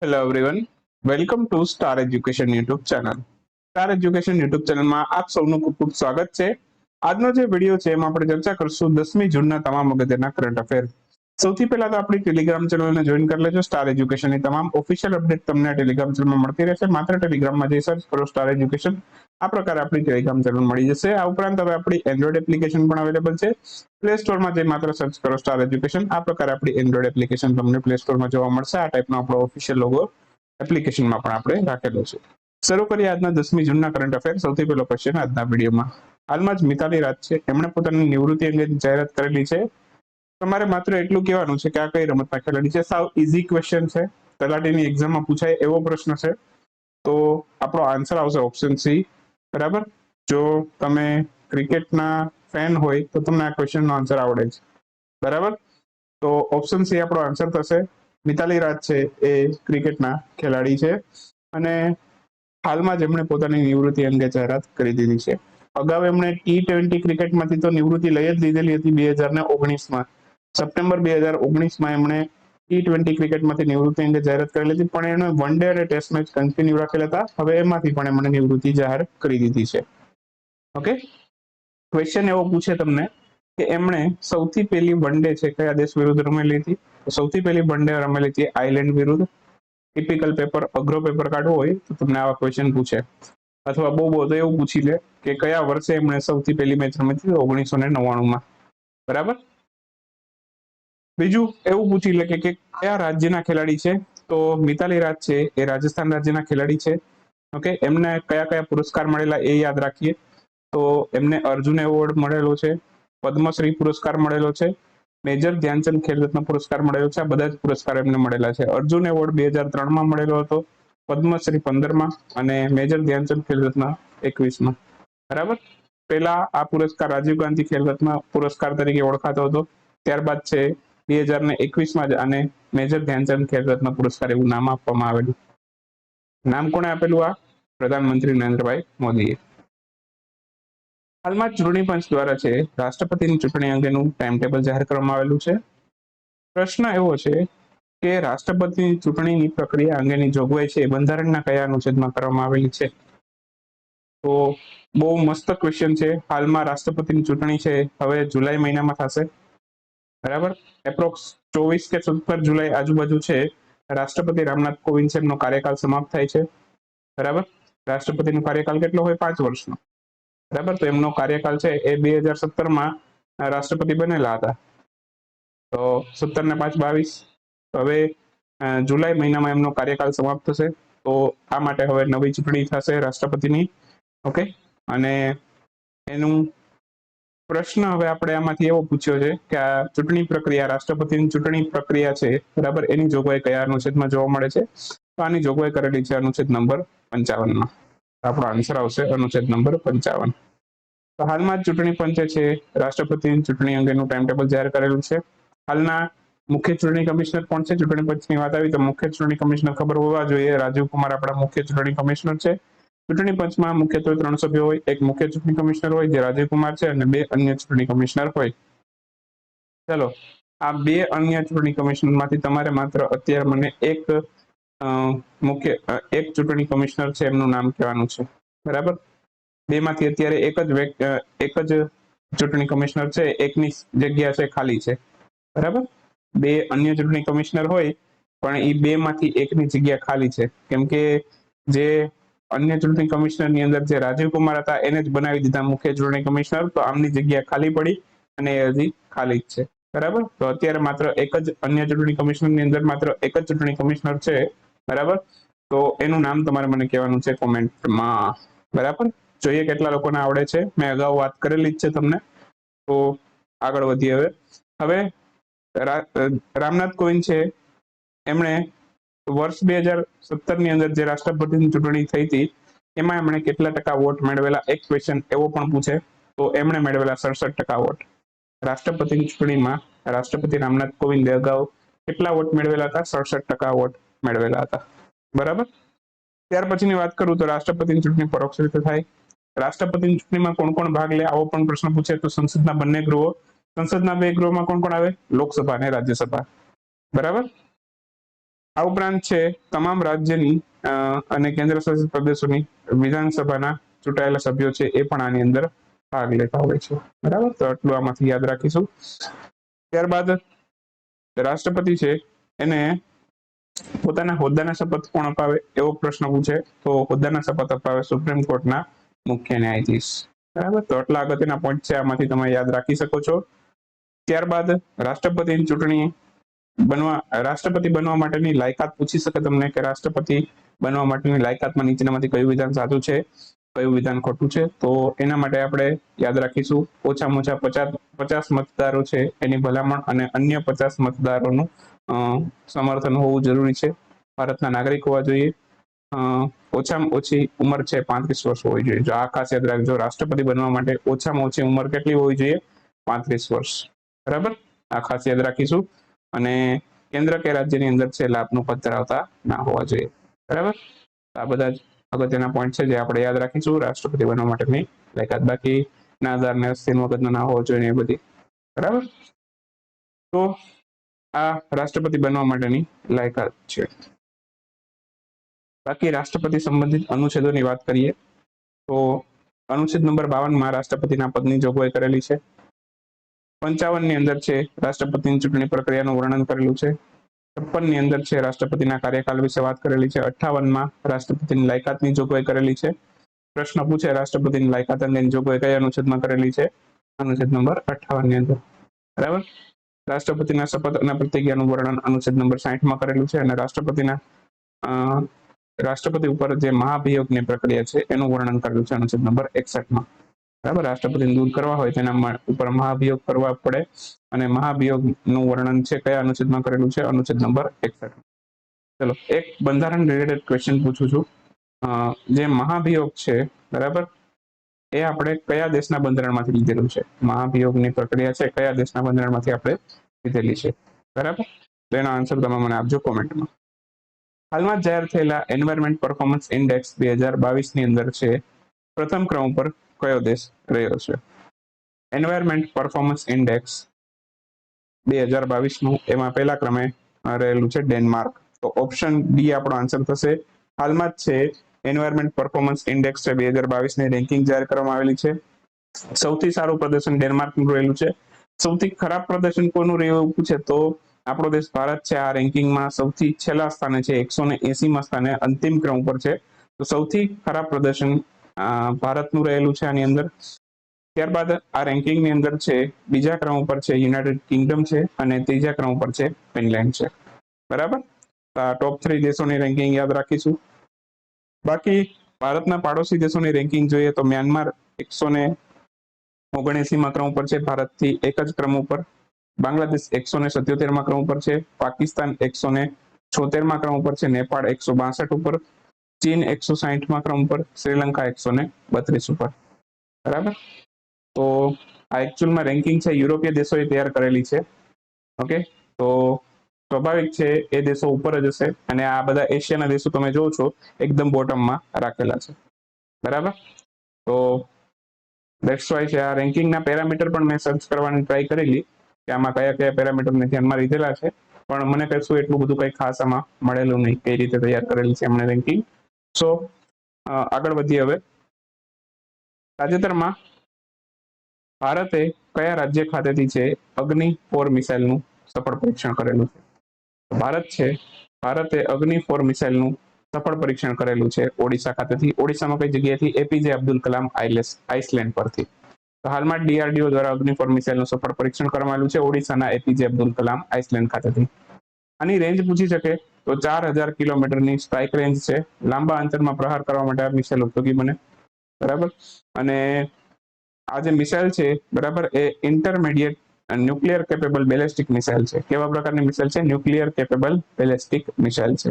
Hello everyone, welcome to star education YouTube channel. Star education YouTube ચેનલમાં આપ સૌનું ખૂબ ખૂબ સ્વાગત છે. આજનો જે વિડીયો છે એમાં આપણે ચર્ચા કરશું 10મી જૂનના તમામ અગત્યના કરંટ અફેર. સૌથી પહેલા તો આપણી ટેલિગ્રામ ચેનલને જોઈન કરી લેજો. સ્ટાર એજ્યુકેશનની તમામ ઓફિશિયલ અપડેટ તમને ટેલિગ્રામ ચેનલમાં મળતી રહેશે. માત્ર ટેલિગ્રામમાં જઈ સર્ચ કરો સ્ટાર એજ્યુકેશન, આ પ્રકારે આપણી ટેલિગ્રામ ચેનલ મળી જશે. આ ઉપરાંત હવે આપણી એન્ડ્રોઇડ એપ્લિકેશન પણ અવેલેબલ છે. પ્લે સ્ટોરમાં જઈ માત્ર સર્ચ કરો સ્ટાર એજ્યુકેશન, આ પ્રકારે આપણી એન્ડ્રોઇડ એપ્લિકેશન તમને પ્લે સ્ટોરમાં જોવા મળશે. આ ટાઈપનો આપણો ઓફિશિયલ લોગો એપ્લિકેશનમાં પણ આપણે રાખેલો છે. શરૂ કરીએ આજના 10મી જૂનના કરંટ અફેર. સૌથી પહેલો ક્વેશ્ચન આજના વિડીયોમાં. હાલમાં જ મિતાલી રાજ છે, એમણે પોતાની નિવૃત્તિ અંગે જાહેરાત કરેલી છે. તમારે માત્ર એટલું કહેવાનું છે કે આ કઈ રમતના ખેલાડી છે. સાવ ઇઝી ક્વેશ્ચન છે, તલાટીની એક્ઝામમાં પૂછાય એવો પ્રશ્ન છે. તો આપણો આન્સર આવશે ઓપ્શન સી. બરાબર. જો તમે ક્રિકેટના ફેન હોય તો તમને આ ક્વેશ્ચનનો આન્સર આવડે છે. બરાબર. તો ઓપ્શન સી આપણો આન્સર થશે. મિતાલી રાજ છે એ ક્રિકેટના ખેલાડી છે અને હાલમાં જ એમણે પોતાની નિવૃત્તિ અંગે જાહેરાત કરી દીધી છે. અગાઉ એમણે T20 ક્રિકેટમાંથી તો નિવૃત્તિ લઈ જ લીધેલી હતી 2019માં. સપ્ટેમ્બર 2019માં એમણે T20 ક્રિકેટમાંથી નિવૃત્તિ અંગે જાહેરાત કરેલી હતી, પણ એમણે વન ડે અને ટેસ્ટ મેચ કન્ટિન્યુ રાખેલા હતા. હવે એમાંથી પણ એમણે નિવૃત્તિ જાહેર કરી દીધી છે. ઓકે. ક્વેશ્ચન એવો પૂછે તમને કે એમણે સૌથી પહેલી વન ડે છે કયા દેશ વિરુદ્ધ રમેલી હતી? સૌથી પહેલી વન ડે રમેલી હતી આયર્લેન્ડ વિરુદ્ધ. ટિપિકલ પેપર, અઘરો પેપર કાઢવો હોય તો તમને આવા ક્વેશ્ચન પૂછે, અથવા બહુ તો એવું પૂછી લે કે કયા વર્ષે એમણે સૌથી પહેલી મેચ રમી હતી? 1999માં. બરાબર. બીજું એવું પૂછી લે કે કયા રાજ્યના ખેલાડી છે? તો મિતાલી રાજ છે એ રાજસ્થાન રાજ્યના ખેલાડી છે. ઓકે. એમને કયા કયા પુરસ્કાર મળેલા એ યાદ રાખીએ. તો એમને અર્જુન એવોર્ડ મળેલો છે, પદ્મશ્રી પુરસ્કાર મળેલો છે, મેજર ધ્યાનચંદ ખેલ રત્ન પુરસ્કાર મળેલો છે. આ બધા જ પુરસ્કાર એમને મળેલા છે. અર્જુન એવોર્ડ 2003માં મળેલો હતો, પદ્મશ્રી 15માં અને મેજર ધ્યાનચંદ ખેલ રત્ન 21માં. બરાબર. પહેલા આ પુરસ્કાર રાજીવ ગાંધી ખેલ રત્ન પુરસ્કાર તરીકે ઓળખાતો હતો. ત્યારબાદ છે 2021માં જ આને મેજર ધ્યાનચંદ ખેલ રત્ન પુરસ્કાર એવું નામ આપવામાં આવેલું. નામ કોણે આપેલું? આ પ્રધાનમંત્રી નરેન્દ્રભાઈ મોદીએ. હાલમાં ચૂંટણી પંચ દ્વારા છે રાષ્ટ્રપતિની ચૂંટણી અંગેનું ટાઈમ ટેબલ જાહેર કરવામાં આવેલું છે. પ્રશ્ન એવો છે કે રાષ્ટ્રપતિની ચૂંટણીની પ્રક્રિયા અંગેની જોગવાઈ છે બંધારણના કયા અનુચ્છેદમાં કરવામાં આવેલી છે? તો બહુ મસ્ત ક્વેશ્ચન છે. હાલમાં રાષ્ટ્રપતિની ચૂંટણી છે હવે જુલાઈ મહિનામાં થશે. બરાબર. એપ્રોક્સ 24 કે 17 જુલાઈ આજુબાજુ છે રાષ્ટ્રપતિ રામનાથ કોવિંદ છે એમનો કાર્યકાળ સમાપ્ત થાય છે. બરાબર. રાષ્ટ્રપતિનો કાર્યકાળ કેટલો હોય? 5 વર્ષનો. બરાબર. તો એમનો કાર્યકાળ છે એ 2017માં રાષ્ટ્રપતિ બનેલા હતા. તો 17 ને 5 22. હવે જુલાઈ મહિનામાં એમનો કાર્યકાળ સમાપ્ત થશે. તો આ માટે હવે નવી ચૂંટણી થશે રાષ્ટ્રપતિની. ઓકે. અને એનું પ્રશ્ન હવે આપણે આમાંથી એવો પૂછ્યો છે કે આ ચૂંટણી પ્રક્રિયા, રાષ્ટ્રપતિની ચૂંટણી પ્રક્રિયા છે બરાબર, એની જોગવાઈ કયા અનુચ્છેદમાં જોવા મળે છે? તો આની જોગવાઈ કરેલી છે અનુચ્છેદ નંબર 55માં. આપણો આન્સર આવશે અનુચ્છેદ નંબર 55. તો હાલમાં જ ચૂંટણી પંચે છે રાષ્ટ્રપતિની ચૂંટણી અંગેનું ટાઈમ ટેબલ જાહેર કરેલું છે. હાલના મુખ્ય ચૂંટણી કમિશનર કોણ છે? ચૂંટણી પંચની વાત આવી તો મુખ્ય ચૂંટણી કમિશનર ખબર હોવા જોઈએ. રાજીવ કુમાર આપણા મુખ્ય ચૂંટણી કમિશનર છે. ચૂંટણી પંચમાં મુખ્યત્વે 3 સભ્યો હોય. એક મુખ્ય ચૂંટણી કમિશનર હોય જે રાજીવ કુમાર છે અને 2 અન્ય ચૂંટણી કમિશનર હોય. ચલો, આ 2 અન્ય ચૂંટણી કમિશનરમાંથી તમારે માત્ર અત્યારે મને એક ચૂંટણી કમિશનર છે એમનું નામ કહેવાનું છે. બરાબર. 2 માંથી અત્યારે એક જ ચૂંટણી કમિશનર છે, એકની જગ્યા છે ખાલી છે. બરાબર. 2 અન્ય ચૂંટણી કમિશનર હોય પણ એ 2 માંથી એકની જગ્યા ખાલી છે, કેમ કે જે અન્ય ચૂંટણી કમિશનરની અંદર જે રાજીવ કુમાર હતા એને જ બનાવી દીધા મુખ્ય ચૂંટણી કમિશનર. તો આમની જગ્યા ખાલી પડી અને એ હજી ખાલી જ છે. બરાબર. તો અત્યારે માત્ર એક જ અન્ય ચૂંટણી કમિશનરની અંદર માત્ર એક જ ચૂંટણી કમિશનર છે. બરાબર. તો એનું નામ તમારે મને કહેવાનું છે કોમેન્ટમાં. બરાબર. જોઈએ કેટલા લોકોને આવડે છે. મેં અગાઉ વાત કરેલી જ છે તમને. તો આગળ વધીએ. હવે રામનાથ કોવિંદ છે એમણે વર્ષ 2017ની અંદર જે રાષ્ટ્રપતિની ચૂંટણી થઈ હતી એમાં એમણે કેટલા ટકા વોટ મેળવેલા? એક ક્વેશ્ચન એવો પણ પૂછે. તો એમણે મેળવેલા 67% વોટ. રાષ્ટ્રપતિની ચૂંટણીમાં રાષ્ટ્રપતિ રામનાથ કોવિંદે અગાઉ કેટલા વોટ મેળવેલા હતા? 67% વોટ મેળવેલા હતા. બરાબર. ત્યાર પછીની વાત કરું તો રાષ્ટ્રપતિની ચૂંટણી પરોક્ષ રીતે થાય. રાષ્ટ્રપતિની ચૂંટણીમાં કોણ કોણ ભાગ લે આવો પણ પ્રશ્ન પૂછે તો સંસદના બંને ગૃહો. સંસદના 2 ગૃહોમાં કોણ કોણ આવે? લોકસભા અને રાજ્યસભા. બરાબર. આ ઉપરાંત છે તમામ રાજ્યની અને કેન્દ્ર શાસિત પ્રદેશોની વિધાનસભાના ચૂંટાયેલા સભ્યો છે એ પણ આની અંદર ભાગ લેતા હોય છે, બરાબર. તો આટલું આમાંથી યાદ રાખીશું. ત્યારબાદ રાષ્ટ્રપતિ છે એને પોતાના હોદ્દાના શપથ કોણ અપાવે એવો પ્રશ્ન પૂછે તો હોદ્દાના શપથ અપાવે સુપ્રીમ કોર્ટના મુખ્ય ન્યાયાધીશ, બરાબર. તો આટલા અગત્યના પોઈન્ટ છે, આમાંથી તમે યાદ રાખી શકો છો. ત્યારબાદ રાષ્ટ્રપતિની ચૂંટણી રાષ્ટ્રપતિ બનવા માટેની લાયકાત પૂછી શકે તમને કે રાષ્ટ્રપતિ બનવા માટેની લાયકાતમાં નીચેનામાંથી કયું વિધાન સાચું છે, કયું વિધાન ખોટું છે. તો એના માટે આપણે યાદ રાખીશું ઓછામાં ઓછા 50 મતદારો છે એની ભલામણ અને અન્ય 50 મતદારોનું સમર્થન હોવું જરૂરી છે. ભારતના નાગરિક હોવા જોઈએ. ઓછામાં ઓછી ઉંમર છે 35 વર્ષ હોવી જોઈએ. જો આ ખાસ યાદ રાખજો, રાષ્ટ્રપતિ બનવા માટે ઓછામાં ઓછી ઉંમર કેટલી હોવી જોઈએ? 35 વર્ષ, બરાબર. આ ખાસ યાદ રાખીશું. અને કેન્દ્ર કે રાજ્યની અંદર છે લાભનું પદ ધરાવતા ના હોવા જોઈએ, બરાબર. આ બધા જ અગત્યના પોઈન્ટ છે જે આપણે યાદ રાખીશું રાષ્ટ્રપતિ બનવા માટેની લાયકાત. બાકી ના આધાર ને અસ્થિર મગજનો ના હોવો જોઈએ એ બધી, બરાબર. તો આ રાષ્ટ્રપતિ બનવા માટેની લાયકાત છે. બાકી રાષ્ટ્રપતિ સંબંધિત અનુચ્છેદોની વાત કરીએ તો અનુચ્છેદ નંબર 52 રાષ્ટ્રપતિના પદની જોગવાઈ કરેલી છે. 55 ની અંદર છે રાષ્ટ્રપતિની ચૂંટણી પ્રક્રિયાનું વર્ણન કરેલું છે. 56 ની અંદર છે રાષ્ટ્રપતિના કાર્યકાળ વિશે વાત કરેલી છે. 58 રાષ્ટ્રપતિની લાયકાતની જોગવાઈ કરેલી છે. પ્રશ્ન પૂછે રાષ્ટ્રપતિની લાયકાત અંગેની જોગવાઈ કયા અનુચ્છેદમાં કરેલી છે? અનુચ્છેદ નંબર 58 ની અંદર, બરાબર. રાષ્ટ્રપતિના શપથ અને પ્રતિજ્ઞાનું વર્ણન અનુચ્છેદ નંબર 60 કરેલું છે. અને રાષ્ટ્રપતિ ઉપર જે મહાભિયોગની પ્રક્રિયા છે એનું વર્ણન કરેલું છે અનુચ્છેદ નંબર 61. બરાબર. રાષ્ટ્રપતિને દૂર કરવા હોય તેના ઉપર મહાભિયોગ કરવા પડે અને મહાભિયોગનું વર્ણન છે કયા અનુચ્છેદમાં કરેલું છે? અનુચ્છેદ નંબર 61. ચલો એક બંધારણ રિલેટેડ ક્વેશ્ચન પૂછું છું. જે મહાભિયોગ છે, બરાબર, એ આપણે કયા દેશના બંધારણમાંથી લીધેલું છે? મહાભિયોગની પ્રક્રિયા છે કયા દેશના બંધારણમાંથી આપણે લીધેલી છે, બરાબર. તો એનો આન્સર તમે મને આપજો કોમેન્ટમાં. હાલમાં જાહેર થયેલા એન્વાયરમેન્ટ પરફોર્મન્સ ઇન્ડેક્સ 2022 ની અંદર છે પ્રથમ ક્રમ ઉપર કયો દેશ રહ્યો છે? એન્વાયરમેન્ટ પરફોર્મન્સ ઇન્ડેક્સ 2022 નું એમાં પહેલા ક્રમે રહેલું છે ડેનમાર્ક. તો ઓપ્શન ડી આપણો આન્સર થશે. હાલમાં જ છે એન્વાયરમેન્ટ પરફોર્મન્સ ઇન્ડેક્સ છે 2022 ની રેન્કિંગ જાહેર કરવામાં આવેલી છે. સૌથી સારું પ્રદર્શન ડેનમાર્કનું રહેલું છે. સૌથી ખરાબ પ્રદર્શન કોનું રહ્યું એવું પૂછે તો આપણો દેશ ભારત છે આ રેન્કિંગમાં સૌથી છેલ્લા સ્થાને છે, 180માં સ્થાને અંતિમ ક્રમ ઉપર છે. તો સૌથી ખરાબ પ્રદર્શન ભારતનું રહેલું છે આની અંદર. ત્યારબાદ આ રેન્કિંગની અંદર છે બીજા ક્રમ ઉપર છે યુનાઇટેડ કિંગડમ છે અને ત્રીજા ક્રમ ઉપર છે ફિનલેન્ડ છે, બરાબર. ટોપ 3 દેશોની રેન્કિંગ યાદ રાખીશું. બાકી ભારતના પાડોશી દેશોની રેન્કિંગ જોઈએ તો મ્યાનમાર 179માં ક્રમ ઉપર છે ભારતથી એક જ ક્રમ ઉપર. બાંગ્લાદેશ 177માં ક્રમ ઉપર છે. પાકિસ્તાન 176માં ક્રમ ઉપર છે. નેપાળ 162 ઉપર. ચીન 160માં ક્રમ ઉપર. શ્રીલંકા 132 ઉપર, બરાબર. તો આ એકચ્યુઅલમાં રેન્કિંગ છે યુરોપીય દેશોએ તૈયાર કરેલી છે. ઓકે, તો સ્વાભાવિક છે એ દેશો ઉપર જ હશે અને આ બધા એશિયાના દેશો તમે જોવો છો એકદમ બોટમમાં રાખેલા છે, બરાબર. તો દેટ્સ વાય છે આ રેન્કિંગના પેરામીટર પણ મેં સર્ચ કરવાની ટ્રાય કરેલી કે આમાં કયા કયા પેરામીટરને ધ્યાનમાં લીધેલા છે, પણ મને કશું એટલું બધું કંઈ ખાસ આમાં મળેલું નહીં કઈ રીતે તૈયાર કરેલી છે એમણે રેન્કિંગ. સો આગળ વધીએ હવે. તાજેતરમાં ભારતે કયા રાજ્ય ખાતેથી છે અગ્નિ-4 મિસાઇલનું સફળ પરીક્ષણ કરેલું છે? ભારતે અગ્નિ-4 મિસાઇલનું સફળ પરીક્ષણ કરેલું છે ઓડિશા ખાતેથી. ઓડિશામાં કઈ જગ્યાએથી? એપીજે અબ્દુલ કલામ આઇસલેન્ડ પરથી. તો હાલમાં ડીઆરડીઓ દ્વારા અગ્નિ-4 મિસાઇલનું સફળ પરીક્ષણ કરવામાં આવ્યું છે ઓડિશાના એપીજે અબ્દુલ કલામ આઇસલેન્ડ ખાતેથી. આની રેન્જ પૂછી શકે તો 4000 કિલોમીટરની સ્ટ્રાઇક રેન્જ છે. લાંબા અંતરમાં પ્રહાર કરવા માટે આ મિસાઇલ ઉપયોગી બને, બરાબર. અને આ જે મિસાઇલ છે, બરાબર, એ intermediate nuclear capable ballistic missile છે. કેવા પ્રકારની મિસાઇલ છે? ન્યુક્લિયર કેપેબલ બેલેસ્ટિક મિસાઇલ છે.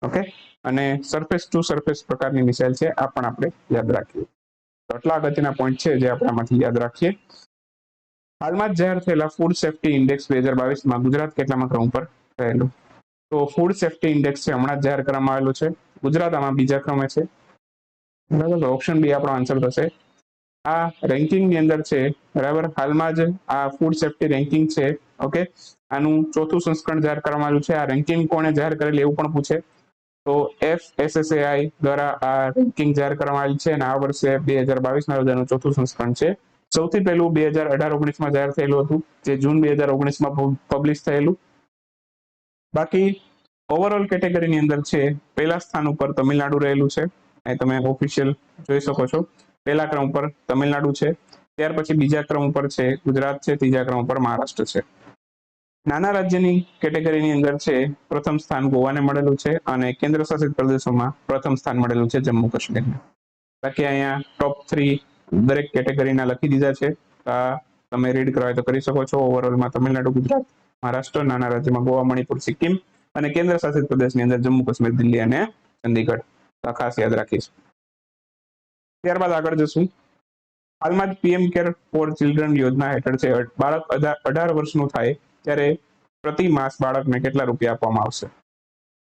ઓકે, અને સરફેસ ટુ સરફેસ પ્રકારની મિસાઇલ છે. આ પણ આપણે યાદ રાખીએ. તો આટલા અગત્યના પોઈન્ટ છે જે આપણે આમાંથી યાદ રાખીએ. હાલમાં જ જાહેર થયેલા ફૂડ સેફ્ટી ઇન્ડેક્સ 2022માં ગુજરાત કેટલામાં ક્રમ ઉપર રહેલું? તો ફૂડ સેફ્ટી ઇન્ડેક્સ છે હમણાં જ જાહેર કરવામાં આવેલું છે. ગુજરાત આમાં બીજા ક્રમે છે, બરાબર. ઓપ્શન બી આપણો આન્સર થશે. આ રેન્કિંગની અંદર છે, બરાબર. હાલમાં જ આ ફૂડ સેફ્ટી રેન્કિંગ છે, ઓકે, આનું ચોથું સંસ્કરણ જાહેર કરવામાં આવ્યું છે. આ રેન્કિંગ કોણે જાહેર કરેલી એવું પણ પૂછે તો FSSAI દ્વારા આ રેન્કિંગ જાહેર કરવામાં આવી છે અને આ વર્ષે 2022ના રોજ આનું ચોથું સંસ્કરણ છે. સૌથી પહેલું 2018-19માં જાહેર થયેલું હતું, જે જૂન 2019માં પબ્લિશ થયેલું. બાકી ઓવરઓલ કેટેગરીની અંદર છે પહેલા સ્થાન ઉપર તમિલનાડુ રહેલું છે. એ તમે ઓફિશિયલ જોઈ શકો છો. પહેલા ક્રમ ઉપર તમિલનાડુ છે, ત્યાર પછી બીજા ક્રમ ઉપર છે ગુજરાત છે, ત્રીજા ક્રમ ઉપર મહારાષ્ટ્ર છે. નાના રાજ્યની કેટેગરીની અંદર છે પ્રથમ સ્થાન ગોવાને મળેલું છે અને કેન્દ્ર શાસિત પ્રદેશોમાં પ્રથમ સ્થાન મળેલું છે જમ્મુ કાશ્મીરને. બાકી અહીંયા ટોપ 3 દરેક કેટેગરીના લખી દીધા છે. તમે રીડ કરવા તો કરી શકો છો. ઓવરઓલમાં તમિલનાડુ, ગુજરાત, મહારાષ્ટ્ર, નાના રાજ્યમાં ગોવા, મણિપુર, સિક્કિમ અને કેન્દ્ર શાસિત પ્રદેશની અંદર જમ્મુ કાશ્મીર, દિલ્હી અને ચંદીગઢ. ખાસ યાદ રાખીશ. ત્યારબાદ આગળ જશું. હાલમાં જ પીએમ કેર ફોર ચિલ્ડ્રન યોજના હેઠળ છે બાળક 18 વર્ષનું થાય ત્યારે પ્રતિ માસ બાળકને કેટલા રૂપિયા આપવામાં આવશે?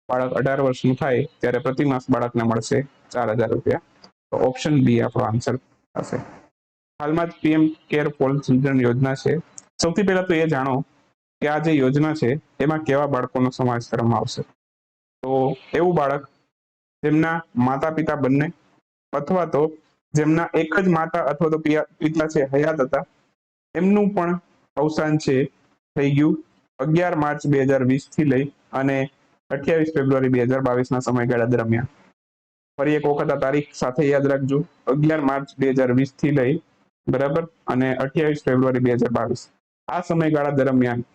બાળક 18 વર્ષનું થાય ત્યારે પ્રતિ માસ બાળકને મળશે 4,000 રૂપિયા. તો ઓપ્શન બી આપણો આન્સર હશે. હાલમાં જ પીએમ કેર ફોર ચિલ્ડ્રન યોજના છે. સૌથી પહેલા તો એ જાણો કે આ જે યોજના છે એમાં કેવા બાળકોનો સમાવેશ કરવામાં આવશે. તો એવું બાળક જેમના માતા પિતા બંને અથવા તો જેમના એક જ માતા અથવા તો પિતા છે હયાત હતા, એમનું પણ અવસાન છે થઈ ગયું 11 માર્ચ 2020 થી લઈ અને 28 ફેબ્રુઆરી 2022ના સમયગાળા દરમિયાન. ફરી એક વખત આ તારીખ સાથે યાદ રાખજો. 11 માર્ચ 2020 થી લઈ બરાબર અને 28 ફેબ્રુઆરી 2022 આ સમયગાળા દરમિયાન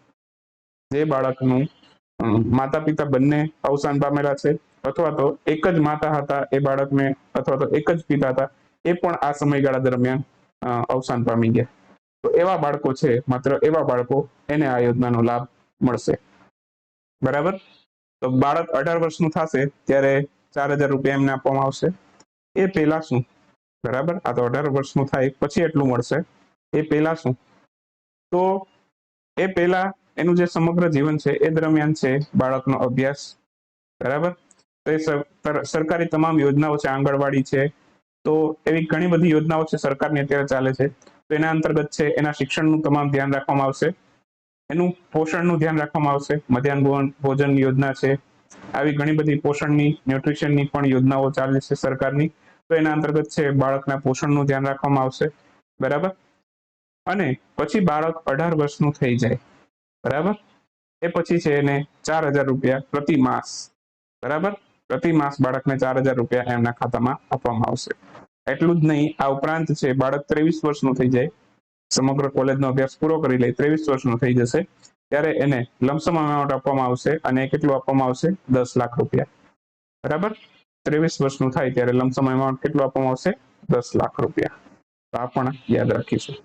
જે બાળકનું માતા પિતા બંને અવસાન પામેલા છે અથવા તો એક જ માતા હતા એ બાળકને અથવા તો એક જ પિતા હતા એ પણ આ સમયગાળા દરમિયાન અવસાન પામી ગયા. તો એવા બાળકો છે, માત્ર એવા બાળકો એને આ યોજનાનો લાભ મળશે. બરાબર. તો બાળક 18 વર્ષનું થશે ત્યારે 4,000 રૂપિયા એમને આપવામાં આવશે. એ પહેલા શું? બરાબર, આ તો 18 વર્ષનું થાય પછી એટલું મળશે. એ પહેલા શું? તો એ પહેલા એનું જે સમગ્ર જીવન છે એ દરમિયાન છે બાળકનો અભ્યાસ. બરાબર. તો એ સરકારી તમામ યોજનાઓ છે, આંગણવાડી છે, તો એવી ઘણી બધી યોજનાઓ છે સરકારની અત્યારે ચાલે છે. તો એના અંતર્ગત છે એના શિક્ષણનું તમામ ધ્યાન રાખવામાં આવશે, એનું પોષણનું ધ્યાન રાખવામાં આવશે. મધ્યાહન ભોજન યોજના છે, આવી ઘણી બધી પોષણની, ન્યુટ્રિશનની પણ યોજનાઓ ચાલે છે સરકારની. તો એના અંતર્ગત છે બાળકના પોષણનું ધ્યાન રાખવામાં આવશે. બરાબર. અને પછી બાળક 18 વર્ષનું થઈ જાય, બરાબર, એ પછી છે એને 4,000 રૂપિયા પ્રતિ માસ, બરાબર, પ્રતિ માસ બાળકને 4,000 રૂપિયા એમના ખાતામાં આપવામાં આવશે. એટલું જ નહીં, આ ઉપરાંત છે બાળક 23 વર્ષનું થઈ જાય, સમગ્ર કોલેજનો અભ્યાસ પૂરો કરી લે, 23 વર્ષનું થઈ જશે ત્યારે એને લમસમ અમાઉન્ટ આપવામાં આવશે. અને કેટલું આપવામાં આવશે? 10 લાખ રૂપિયા. બરાબર. 23 વર્ષનું થાય ત્યારે લમસમ અમાઉન્ટ કેટલું આપવામાં આવશે? 10 લાખ રૂપિયા. તો આ પણ યાદ રાખીશું.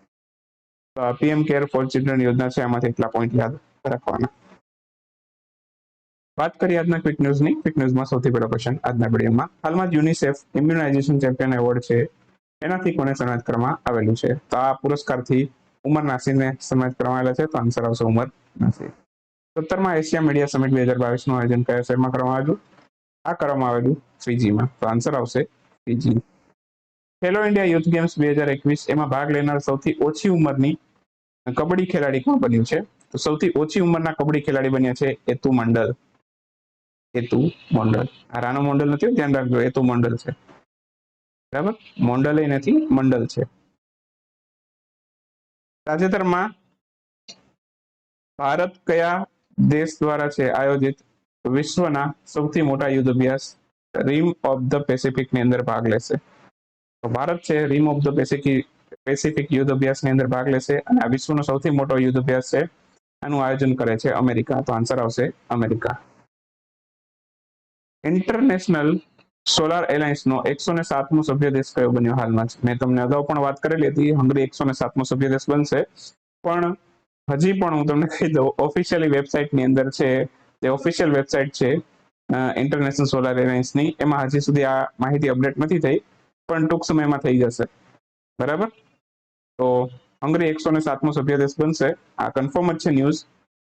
પીએમ કેર ફોર ચિલ્ડ્રન યોજના છે, આમાંથી એટલા પોઈન્ટ યાદ રાખવાના. વાત કરીએ આજના ક્વિક ન્યૂઝની. ક્વિક ન્યૂઝમાં સૌથી પહેલો ક્વેશ્ચન આજના વિડીયોમાં. હાલમાં જ યુનિસેફ ઇમ્યુનાઇઝેશન ચેમ્પિયન એવોર્ડ છે એનાથી કોને સન્માનિત કરવામાં આવેલું છે? તો આ પુરસ્કારથી ઉમર નાસીરને સન્માનિત કરવામાં આવેલા છે. તો આન્સર આવશે ઉમર નાસીર. 17મા એશિયા મીડિયા સમિટ 2022નું આયોજન કયા શહેરમાં કરવામાં આવેલું? આ કરવામાં આવેલું ફિજીમાં. તો આન્સર આવશે ફિજી. ખેલો ઇન્ડિયા યુથ ગેમ્સ 2021 એમાં ભાગ લેનાર સૌથી ઓછી ઉંમરની કબડ્ડી ખેલાડી કોણ બન્યું છે? તો સૌથી ઓછી ઉંમરના કબડ્ડી ખેલાડી બન્યા છે એતુ મંડલ. એતુ મંડલ. આ રાનો મંડલ નથી, ધ્યાન રાખજો, એતુ મંડલ છે. બરાબર, મોન્ડલ એ નથી, મંડલ છે. તાજેતરમાં ભારત કયા દેશ દ્વારા છે આયોજિત વિશ્વના સૌથી મોટા યુદ્ધ અભ્યાસ રીમ ઓફ ધ પેસિફિક ની અંદર ભાગ લેશે? તો ભારત છે રીમ ઓફ ધ પેસિફિક યુદ્ધ અભ્યાસની અંદર ભાગ લેશે અને આ વિશ્વનો સૌથી મોટો યુદ્ધ અભ્યાસ છે. આનું આયોજન કરે છે અમેરિકા. તો આન્સર આવશે અમેરિકા. ઇન્ટરનેશનલ સોલાર એલાયન્સનો 107મો સભ્ય દેશ કયો બન્યો હાલમાં જ? મેં તમને અગાઉ પણ વાત કરેલી હતી, હંગરી 107મો સભ્ય દેશ બનશે. પણ હજી પણ હું તમને કહી દઉં, ઓફિશિયલી વેબસાઇટની અંદર છે, જે ઓફિશિયલ વેબસાઇટ છે ઇન્ટરનેશનલ સોલાર એલાયન્સની, એમાં હજી સુધી આ માહિતી અપડેટ નથી થઈ, પણ ટૂંક સમયમાં થઈ જશે. બરાબર. તો હંગરી 107મો સભ્ય દેશ બનશે. આ કન્ફર્મ જ છે ન્યૂઝ,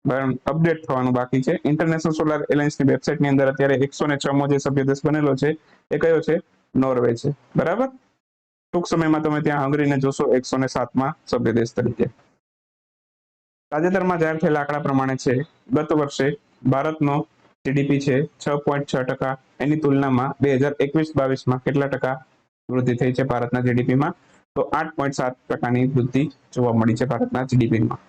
પણ અપડેટ થવાનું બાકી છે. ઇન્ટરનેશનલ સોલાર એલાયન્સની વેબસાઇટની અંદર અત્યારે 106મો જે સભ્ય દેશ બનેલો છે એ કયો છે? નોર્વે છે. બરાબર. ટૂંક સમયમાં તમે ત્યાં હંગરીને જોશો 107મા સભ્ય દેશ તરીકે. તાજેતરમાં જાહેર થયેલા આંકડા પ્રમાણે છે ગત વર્ષે ભારતનો જીડીપી છે 6.6%, એની તુલનામાં 2021-22માં કેટલા ટકા વૃદ્ધિ થઈ છે ભારતના જીડીપીમાં? તો 8.7%ની વૃદ્ધિ જોવા મળી છે ભારતના જીડીપીમાં.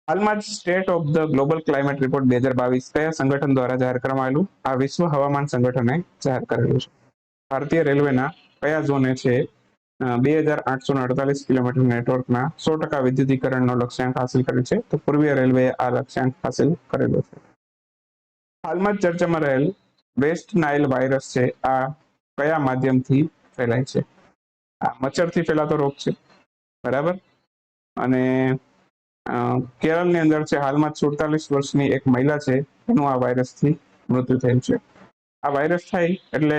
હાલમાં જ state of the global climate report 2022 કયા સંગઠન દ્વારા જાહેર કરવામાં આવેલું? આ વિશ્વ હવામાન સંગઠને જાહેર કરેલું છે. ભારતીય રેલવેના કયા ઝોને છે 2848 કિલોમીટર નેટવર્કના 100% વિદ્યુતીકરણનો લક્ષ્યાંક હાંસલ કર્યો છે? તો પૂર્વીય રેલવેએ આ લક્ષ્યાંક હાંસલ કરેલો છે. હાલમાં જ ચર્ચામાં રહેલ વેસ્ટ નાઇલ વાયરસ છે આ કયા માધ્યમથી ફેલાય છે? આ મચ્છરથી ફેલાતો રોગ છે, બરાબર. અને કેરળની અંદર છે હાલમાં 47 વર્ષની એક મહિલા છે, એનું આ વાયરસથી મૃત્યુ થયું છે. આ વાયરસ થાય એટલે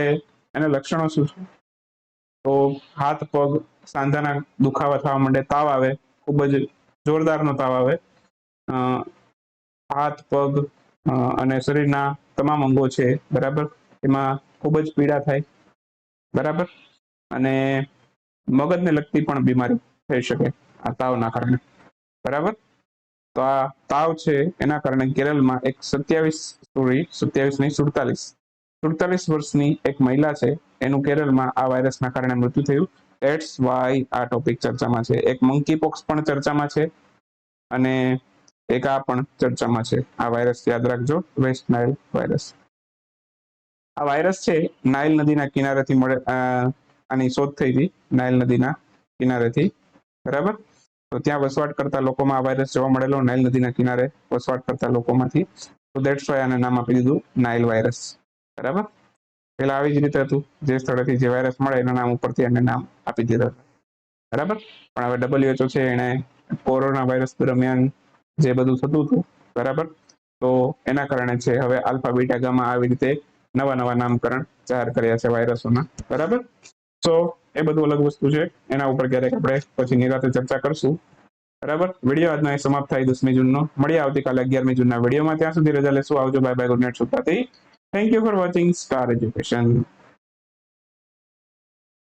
એના લક્ષણો શું છે? તો હાથ પગ સાંધાના દુખાવા થવા માંડે, તાવ આવે, ખૂબ જ જોરદારનો તાવ આવે, હાથ પગ અને શરીરના તમામ અંગો છે, બરાબર, એમાં ખૂબ જ પીડા થાય, બરાબર. અને મગજને લગતી પણ બીમારી થઈ શકે આ તાવના કારણે, બરાબર. તો આ તાવ છે એના કારણે કેરળમાં એક 47 વર્ષની એક મહિલા છે, એનું કેરળમાં આ વાયરસના કારણે મૃત્યુ થયું. ધેટ્સ વાય આ ટોપિક ચર્ચામાં છે. એક મંકી પોક્સ પણ ચર્ચામાં છે અને એક આ પણ ચર્ચામાં છે. આ વાયરસ યાદ રાખજો, વેસ્ટ નાઇલ વાયરસ. આ વાયરસ છે નાઇલ નદીના કિનારેથી મળે, આની શોધ થઈ હતી નાઇલ નદીના કિનારેથી, બરાબર. તો ત્યાં વસવાટ કરતા લોકોમાં આ વાયરસ જોવા મળેલો, નાઇલ નદીના કિનારે વસવાટ કરતા લોકોમાંથી. તો ધેટ્સ વાય આને નામ આપી દીધું નાઇલ વાયરસ, બરાબર. પેલા આવી જ રીતે હતું, જે સ્થળેથી જે વાયરસ મળે એના નામ ઉપરથી એને નામ આપી દીધા, બરાબર. પણ હવે WHO છે એને કોરોના વાયરસ દરમિયાન જે બધું થતું હતું, બરાબર, તો એના કારણે છે હવે આલ્ફા બીટા ગામા આવી રીતે નવા નામકરણ જાહેર કર્યા છે વાયરસોના, બરાબર. તો એ બધું અલગ વસ્તુ છે, એના ઉપર ક્યારેક આપણે પછી નિરાતે ચર્ચા કરશું, બરાબર. વિડીયો આજનો સમાપ્ત થાય 10મી જૂનનો. મળીએ આવતીકાલે 11મી જૂનના વિડીયોમાં. ત્યાં સુધી રજા લેશું. આવજો, બાય બાય, ગુડ નાઇટ, સુતાથી. Thank you for watching Star education.